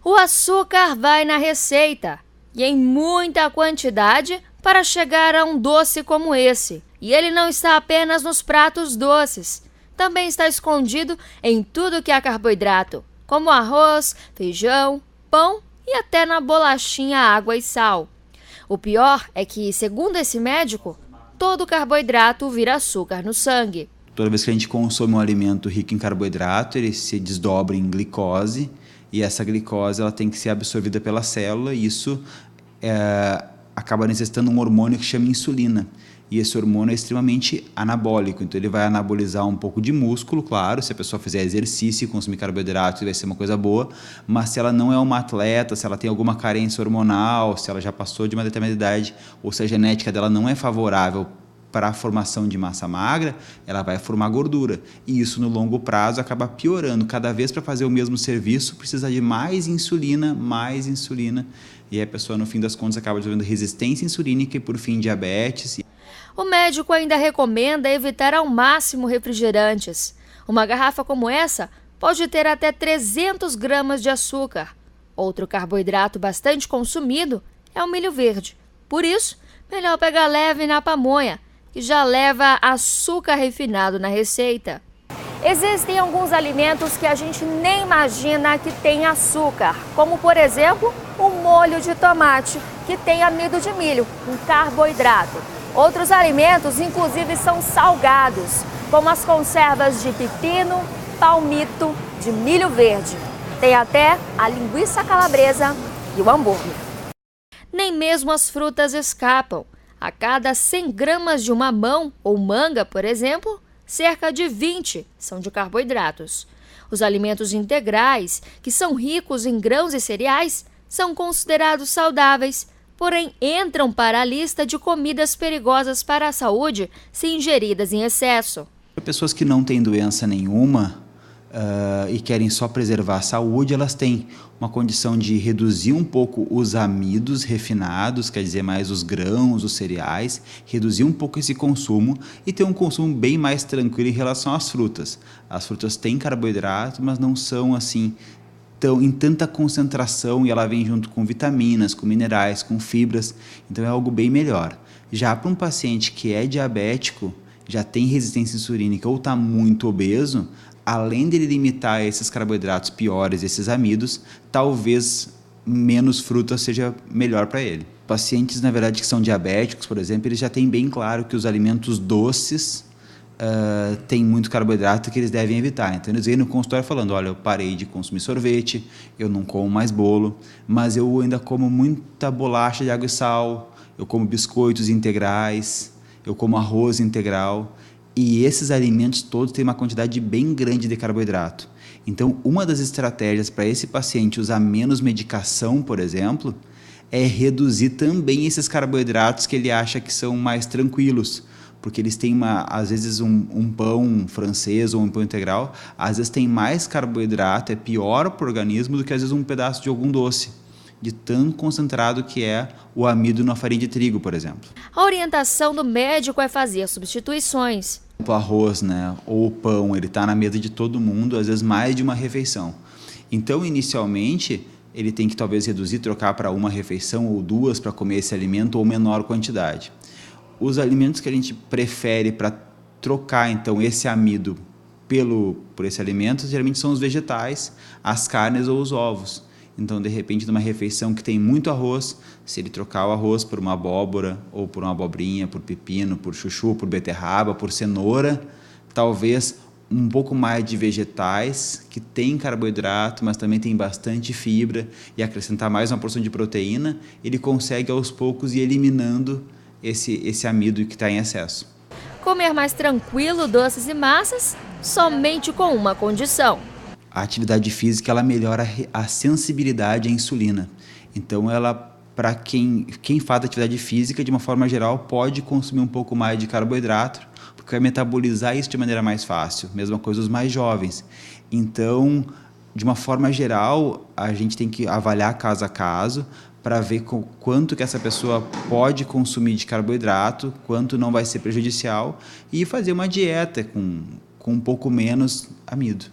O açúcar vai na receita e em muita quantidade para chegar a um doce como esse. E ele não está apenas nos pratos doces, também está escondido em tudo que é carboidrato, como arroz, feijão, pão e até na bolachinha água e sal. O pior é que, segundo esse médico, todo carboidrato vira açúcar no sangue. Toda vez que a gente consome um alimento rico em carboidrato, ele se desdobra em glicose, e essa glicose ela tem que ser absorvida pela célula, e isso acaba necessitando um hormônio que chama insulina. E esse hormônio é extremamente anabólico, então ele vai anabolizar um pouco de músculo, claro, se a pessoa fizer exercício e consumir carboidrato, vai ser uma coisa boa, mas se ela não é uma atleta, se ela tem alguma carência hormonal, se ela já passou de uma determinada idade, ou se a genética dela não é favorável para a formação de massa magra, ela vai formar gordura. E isso, no longo prazo, acaba piorando. Cada vez, para fazer o mesmo serviço, precisa de mais insulina, e a pessoa, no fim das contas, acaba desenvolvendo resistência insulínica e, por fim, diabetes. O médico ainda recomenda evitar ao máximo refrigerantes. Uma garrafa como essa pode ter até 300 gramas de açúcar. Outro carboidrato bastante consumido é o milho verde. Por isso, melhor pegar leve na pamonha, que já leva açúcar refinado na receita. Existem alguns alimentos que a gente nem imagina que tem açúcar, como, por exemplo, o molho de tomate, que tem amido de milho, um carboidrato. Outros alimentos, inclusive, são salgados, como as conservas de pepino, palmito, de milho verde. Tem até a linguiça calabresa e o hambúrguer. Nem mesmo as frutas escapam. A cada 100 gramas de uma mamão ou manga, por exemplo, cerca de 20 são de carboidratos. Os alimentos integrais, que são ricos em grãos e cereais, são considerados saudáveis, porém entram para a lista de comidas perigosas para a saúde se ingeridas em excesso. Para pessoas que não têm doença nenhuma e querem só preservar a saúde, elas têm uma condição de reduzir um pouco os amidos refinados, quer dizer, mais os grãos, os cereais, reduzir um pouco esse consumo e ter um consumo bem mais tranquilo em relação às frutas. As frutas têm carboidrato, mas não são assim em tanta concentração, e ela vem junto com vitaminas, com minerais, com fibras, então é algo bem melhor. Já para um paciente que é diabético, já tem resistência insulínica ou está muito obeso, além de ele limitar esses carboidratos piores, esses amidos, talvez menos fruta seja melhor para ele. Pacientes, na verdade, que são diabéticos, por exemplo, eles já têm bem claro que os alimentos doces têm muito carboidrato que eles devem evitar. Então eles vêm no consultório falando, olha, eu parei de consumir sorvete, eu não como mais bolo, mas eu ainda como muita bolacha de água e sal, eu como biscoitos integrais, eu como arroz integral, e esses alimentos todos têm uma quantidade bem grande de carboidrato. Então, uma das estratégias para esse paciente usar menos medicação, por exemplo, é reduzir também esses carboidratos que ele acha que são mais tranquilos, porque eles têm, às vezes, um pão francês ou um pão integral, às vezes tem mais carboidrato, é pior para o organismo do que, às vezes, um pedaço de algum doce, de tão concentrado que é o amido na farinha de trigo, por exemplo. A orientação do médico é fazer substituições. O arroz, né, ou o pão, ele está na mesa de todo mundo, às vezes mais de uma refeição. Então, inicialmente, ele tem que talvez reduzir, trocar para uma refeição ou duas para comer esse alimento ou menor quantidade. Os alimentos que a gente prefere para trocar, então, esse amido por esse alimento, geralmente são os vegetais, as carnes ou os ovos. Então, de repente, numa refeição que tem muito arroz, se ele trocar o arroz por uma abóbora, ou por uma abobrinha, por pepino, por chuchu, por beterraba, por cenoura, talvez um pouco mais de vegetais, que tem carboidrato, mas também tem bastante fibra, e acrescentar mais uma porção de proteína, ele consegue aos poucos ir eliminando esse amido que está em excesso. Comer mais tranquilo doces e massas, somente com uma condição. A atividade física ela melhora a sensibilidade à insulina. Então, para quem faz atividade física, de uma forma geral, pode consumir um pouco mais de carboidrato, porque vai metabolizar isso de maneira mais fácil. Mesma coisa os mais jovens. Então, de uma forma geral, a gente tem que avaliar caso a caso para ver quanto que essa pessoa pode consumir de carboidrato, quanto não vai ser prejudicial, e fazer uma dieta com um pouco menos amido.